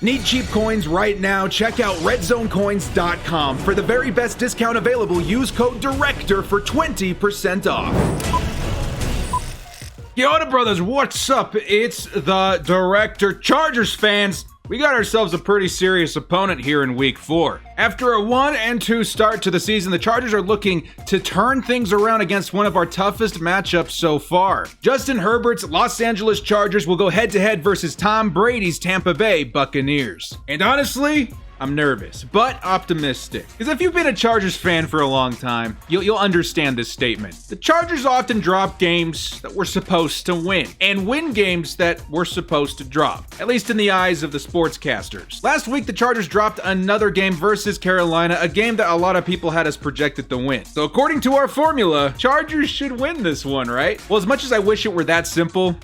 Need cheap coins right now? Check out redzonecoins.com. For the very best discount available, use code DIRECTOR for 20% off. Yo, brothers, what's up? It's the Director. Chargers fans, we got ourselves a pretty serious opponent here in Week 4. After a 1-2 start to the season, the Chargers are looking to turn things around against one of our toughest matchups so far. Justin Herbert's Los Angeles Chargers will go head-to-head versus Tom Brady's Tampa Bay Buccaneers. And honestly, I'm nervous, but optimistic. Because if you've been a Chargers fan for a long time, you'll understand this statement. The Chargers often drop games that we're supposed to win, and win games that we're supposed to drop, at least in the eyes of the sportscasters. Last week, the Chargers dropped another game versus Carolina, a game that a lot of people had us projected to win. So according to our formula, Chargers should win this one, right? Well, as much as I wish it were that simple,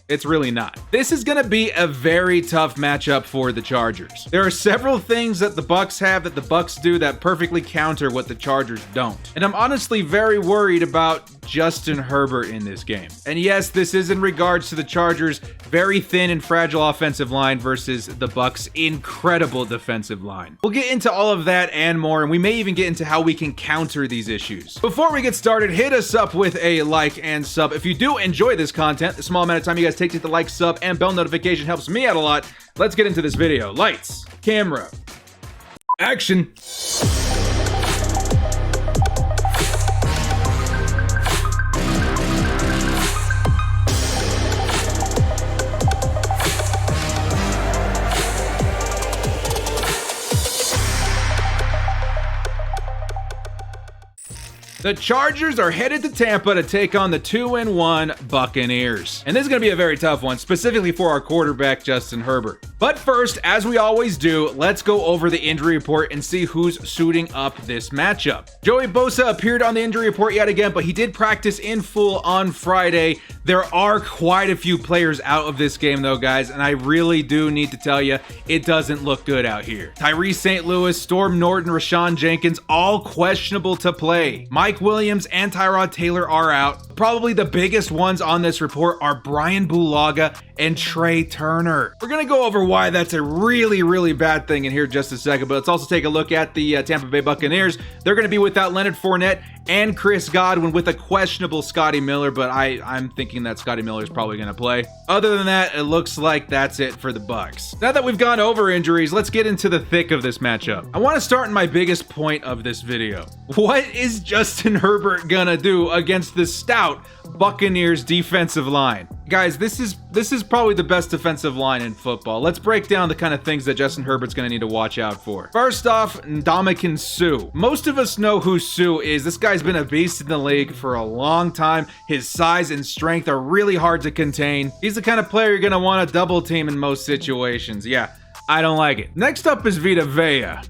it's really not. This is gonna be a very tough matchup for the Chargers. There are several things that the Bucs have that the Bucs do that perfectly counter what the Chargers don't. And I'm honestly very worried about Justin Herbert in this game. And yes, this is in regards to the Chargers' very thin and fragile offensive line versus the Bucs' incredible defensive line. We'll get into all of that and more, and we may even get into how we can counter these issues. Before we get started, hit us up with a like and sub. If you do enjoy this content, the small amount of time you guys take to hit the like, sub, and bell notification helps me out a lot. Let's get into this video. Lights, camera, action. The Chargers are headed to Tampa to take on the 2-1 Buccaneers. And this is going to be a very tough one, specifically for our quarterback, Justin Herbert. But first, as we always do, let's go over the injury report and see who's suiting up this matchup. Joey Bosa appeared on the injury report yet again, but he did practice in full on Friday. There are quite a few players out of this game though, guys, and I really do need to tell you, it doesn't look good out here. Tyree St. Louis, Storm Norton, Rashawn Jenkins, all questionable to play. Mike Williams and Tyrod Taylor are out. Probably the biggest ones on this report are Brian Bulaga and Trey Turner. We're gonna go over why that's a really bad thing in here just a second, but let's also take a look at the Tampa Bay Buccaneers. They're gonna be without Leonard Fournette and Chris Godwin with a questionable Scotty Miller, but I'm thinking that Scotty Miller is probably gonna play. Other than that, it looks like that's it for the Bucs. Now that we've gone over injuries, let's get into the thick of this matchup. I want to start in my biggest point of this video. What is Justin Herbert gonna do against the stout Buccaneers defensive line? Guys, this is probably the best defensive line in football. Let's break down the kind of things that Justin Herbert's gonna need to watch out for. First off, Ndamukong Suh. Most of us know who Suh is. This guy's been a beast in the league for a long time. His size and strength are really hard to contain. He's the kind of player you're gonna want to double team in most situations. Yeah, I don't like it. Next up is Vita Veya.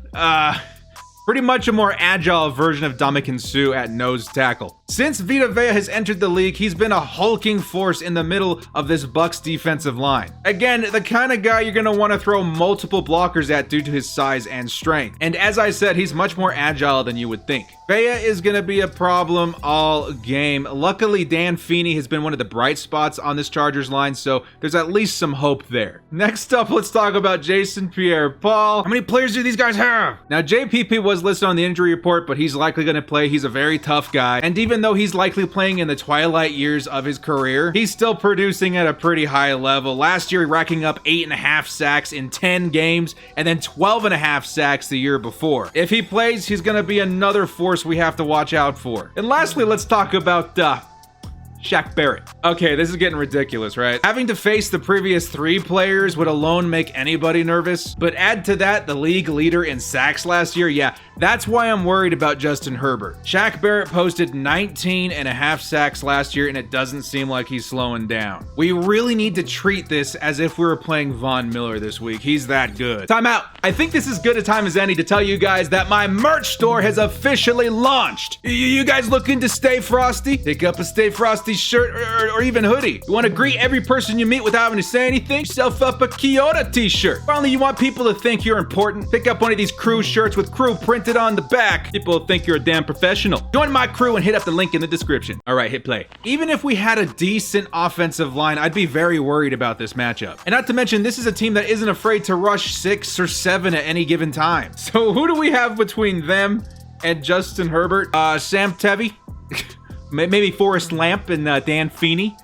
Pretty much a more agile version of Ndamukong Suh at nose tackle. Since Vita Veya has entered the league, he's been a hulking force in the middle of this Bucs defensive line. Again, the kind of guy you're going to want to throw multiple blockers at due to his size and strength. And as I said, he's much more agile than you would think. Veya is going to be a problem all game. Luckily, Dan Feeney has been one of the bright spots on this Chargers line, so there's at least some hope there. Next up, let's talk about Jason Pierre-Paul. How many players do these guys have? Now, JPP was listed on the injury report, but he's likely going to play. He's a very tough guy. And even though he's likely playing in the twilight years of his career, he's still producing at a pretty high level. Last year, racking up 8.5 sacks in 10 games, and then 12.5 sacks the year before. If he plays, he's going to be another force we have to watch out for. And lastly, let's talk about Shaq Barrett. Okay, this is getting ridiculous, right? Having to face the previous 3 players would alone make anybody nervous, but add to that the league leader in sacks last year. Yeah, that's why I'm worried about Justin Herbert. Shaq Barrett posted 19.5 sacks last year, and it doesn't seem like he's slowing down. We really need to treat this as if we were playing Von Miller this week. He's that good. Time out. I think this is good a time as any to tell you guys that my merch store has officially launched. You guys looking to stay frosty? Pick up a Stay Frosty Frosty shirt or even hoodie. You want to greet every person you meet without having to say anything? Yourself up a Kyoto t-shirt. Finally, you want people to think you're important? Pick up one of these crew shirts with crew printed on the back. People will think you're a damn professional. Join my crew and hit up the link in the description. All right, hit play. Even if we had a decent offensive line, I'd be very worried about this matchup. And not to mention, this is a team that isn't afraid to rush 6 or 7 at any given time. So who do we have between them and Justin Herbert? Sam Tevi? Maybe Forrest Lamp and Dan Feeney?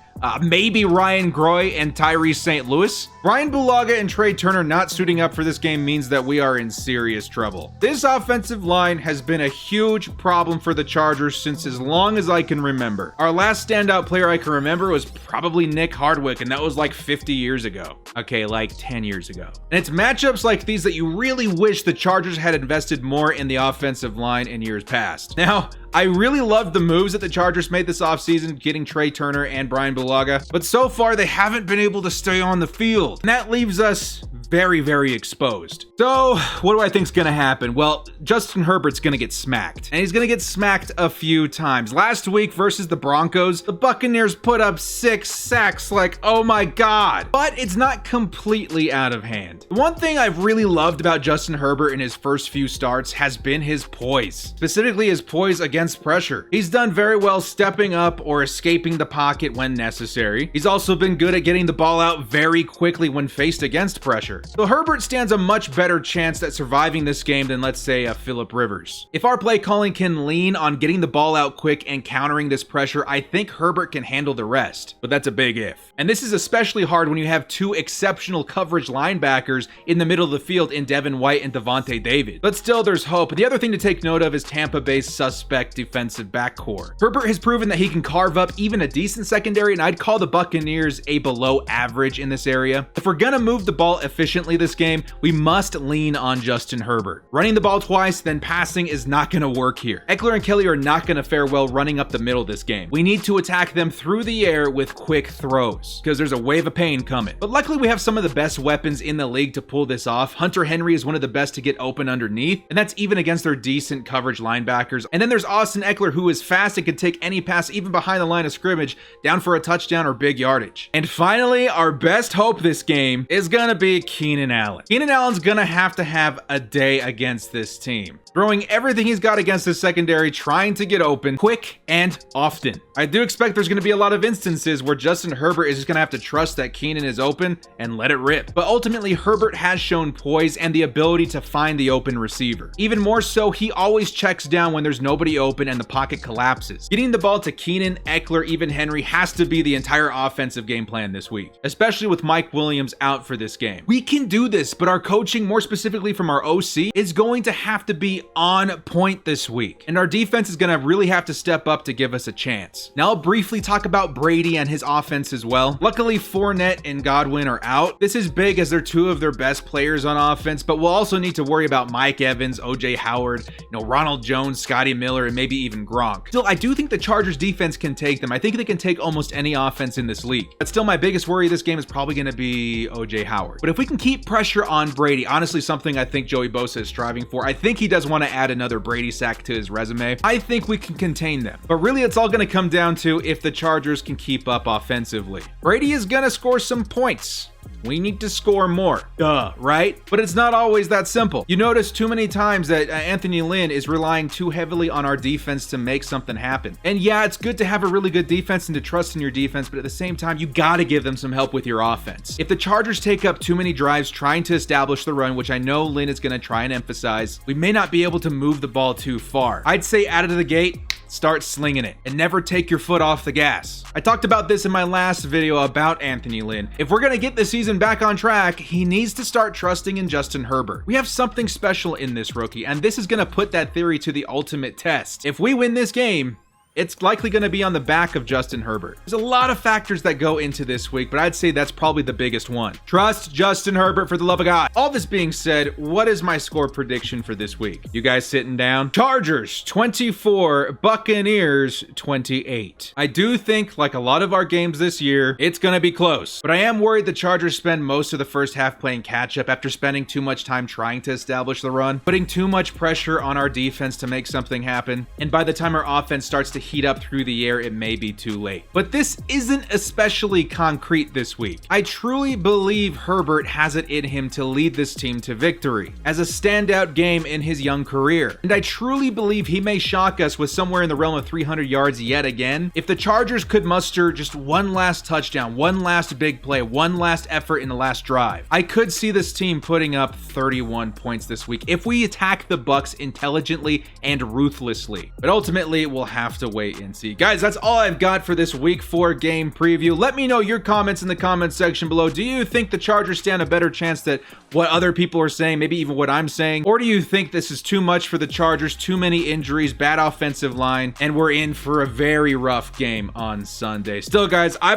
Maybe Ryan Groy and Tyrese St. Louis? Brian Bulaga and Trey Turner not suiting up for this game means that we are in serious trouble. This offensive line has been a huge problem for the Chargers since as long as I can remember. Our last standout player I can remember was probably Nick Hardwick, and that was like 50 years ago. Okay, like 10 years ago. And it's matchups like these that you really wish the Chargers had invested more in the offensive line in years past. Now, I really loved the moves that the Chargers made this offseason, getting Trey Turner and Brian Bulaga, but so far they haven't been able to stay on the field. And that leaves us very, very exposed. So what do I think's gonna happen? Well, Justin Herbert's gonna get smacked, and he's gonna get smacked a few times. Last week versus the Broncos, the Buccaneers put up 6 sacks, like, oh my God. But it's not completely out of hand. One thing I've really loved about Justin Herbert in his first few starts has been his poise, specifically his poise against pressure. He's done very well stepping up or escaping the pocket when necessary. He's also been good at getting the ball out very quickly when faced against pressure. So Herbert stands a much better chance at surviving this game than, let's say, a Phillip Rivers. If our play calling can lean on getting the ball out quick and countering this pressure, I think Herbert can handle the rest. But that's a big if. And this is especially hard when you have 2 exceptional coverage linebackers in the middle of the field in Devin White and Devontae David. But still, there's hope. The other thing to take note of is Tampa Bay's suspect defensive backcourt. Herbert has proven that he can carve up even a decent secondary, and I'd call the Buccaneers a below average in this area. If we're gonna move the ball efficiently this game, we must lean on Justin Herbert. Running the ball twice, then passing is not gonna work here. Eckler and Kelly are not gonna fare well running up the middle this game. We need to attack them through the air with quick throws, because there's a wave of pain coming. But luckily we have some of the best weapons in the league to pull this off. Hunter Henry is one of the best to get open underneath, and that's even against their decent coverage linebackers. And then there's Austin Eckler, who is fast and can take any pass even behind the line of scrimmage down for a touchdown or big yardage. And finally, our best hope this game is gonna be Keenan Allen. Keenan Allen's gonna have a day against this team, throwing everything he's got against his secondary, trying to get open quick and often. I do expect there's gonna be a lot of instances where Justin Herbert is just gonna have to trust that Keenan is open and let it rip. But ultimately, Herbert has shown poise and the ability to find the open receiver. Even more so, he always checks down when there's nobody open and the pocket collapses. Getting the ball to Keenan, Eckler, even Henry has to be the entire offensive game plan this week, especially with Mike Williams out for this game. We can do this, but our coaching, more specifically from our OC, is going to have to be on point this week. And our defense is going to really have to step up to give us a chance. Now I'll briefly talk about Brady and his offense as well. Luckily, Fournette and Godwin are out. This is big as they're 2 of their best players on offense, but we'll also need to worry about Mike Evans, OJ Howard, Ronald Jones, Scotty Miller, and maybe even Gronk. Still, I do think the Chargers defense can take them. I think they can take almost any offense in this league. But still, my biggest worry this game is probably going to be OJ Howard. But if we can keep pressure on Brady, honestly something I think Joey Bosa is striving for, I think he does want to add another Brady sack to his resume. I think we can contain them. But really, it's all going to come down to if the Chargers can keep up offensively. Brady is going to score some points. We need to score more. Duh, right? But it's not always that simple. You notice too many times that Anthony Lynn is relying too heavily on our defense to make something happen. And yeah, it's good to have a really good defense and to trust in your defense, but at the same time, you gotta give them some help with your offense. If the Chargers take up too many drives trying to establish the run, which I know Lynn is gonna try and emphasize, we may not be able to move the ball too far. I'd say out of the gate, start slinging it and never take your foot off the gas. I talked about this in my last video about Anthony Lynn. If we're gonna get the season back on track, he needs to start trusting in Justin Herbert. We have something special in this rookie, and this is gonna put that theory to the ultimate test. If we win this game, it's likely going to be on the back of Justin Herbert. There's a lot of factors that go into this week, but I'd say that's probably the biggest one. Trust Justin Herbert, for the love of God. All this being said, what is my score prediction for this week? You guys sitting down? Chargers 24, Buccaneers 28. I do think, like a lot of our games this year, it's going to be close, but I am worried the Chargers spend most of the first half playing catch up after spending too much time trying to establish the run, putting too much pressure on our defense to make something happen, and by the time our offense starts to heat up through the air, it may be too late. But this isn't especially concrete this week. I truly believe Herbert has it in him to lead this team to victory as a standout game in his young career. And I truly believe he may shock us with somewhere in the realm of 300 yards yet again if the Chargers could muster just one last touchdown, one last big play, one last effort in the last drive. I could see this team putting up 31 points this week if we attack the Bucs intelligently and ruthlessly. But ultimately, we'll have to wait and see. Guys, that's all I've got for this Week 4 game preview. Let me know your comments in the comments section below. Do you think the Chargers stand a better chance than what other people are saying, maybe even what I'm saying? Or do you think this is too much for the Chargers, too many injuries, bad offensive line, and we're in for a very rough game on Sunday? Still, guys, I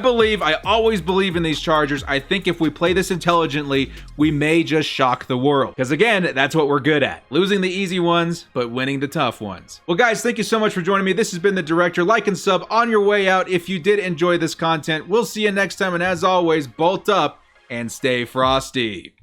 always believe in these Chargers. I think if we play this intelligently, we may just shock the world. Because again, that's what we're good at. Losing the easy ones, but winning the tough ones. Well, guys, thank you so much for joining me. This has been The Director. Like and sub on your way out if you did enjoy this content. We'll see you next time, and as always, bolt up and stay frosty.